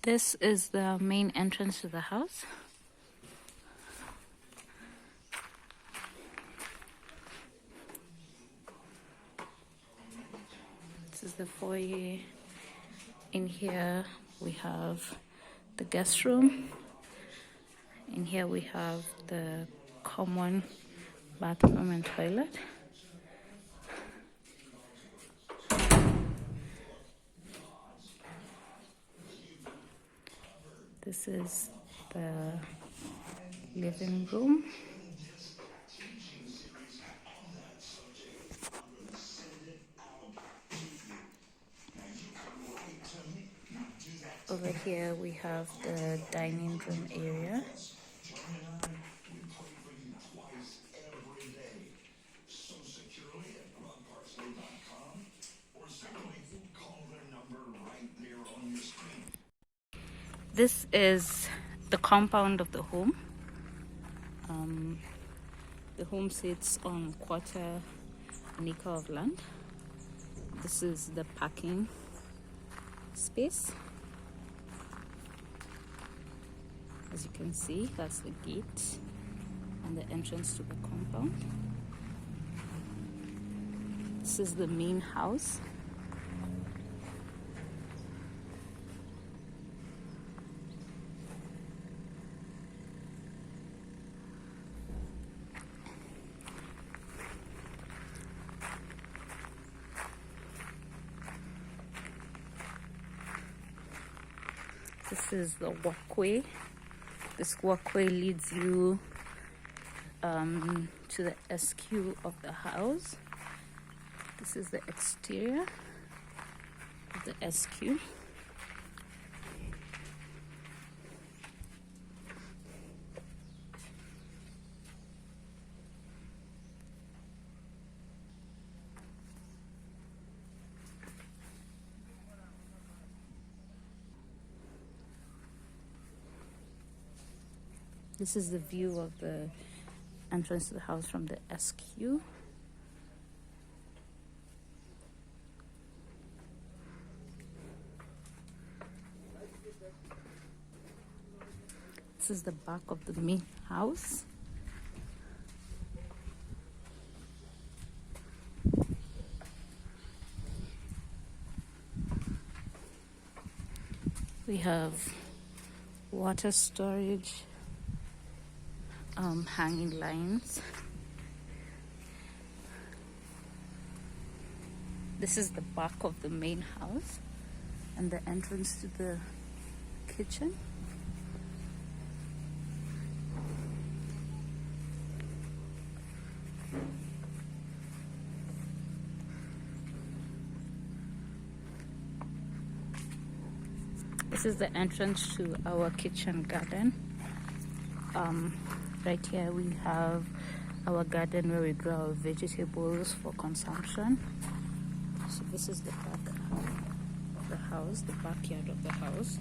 This is the main entrance to the house. This is the foyer. In here we have the guest room. In here we have the common bathroom and toilet. This is the living room. Over here we have the dining room area. This is the compound of the home. The home sits on an acre of land. This is the parking space. As you can see, that's the gate and the entrance to the compound. This is the main house. This is the walkway. This walkway leads you to the SQ of the house. This is the exterior of the SQ. This is the view of the entrance to the house from the SQ. This is the back of the main house. We have water storage, hanging lines. This is the back of the main house and the entrance to the kitchen. This is the entrance to our kitchen garden. Right here we have our garden where we grow our vegetables for consumption. So this is the back of the house, the backyard of the house.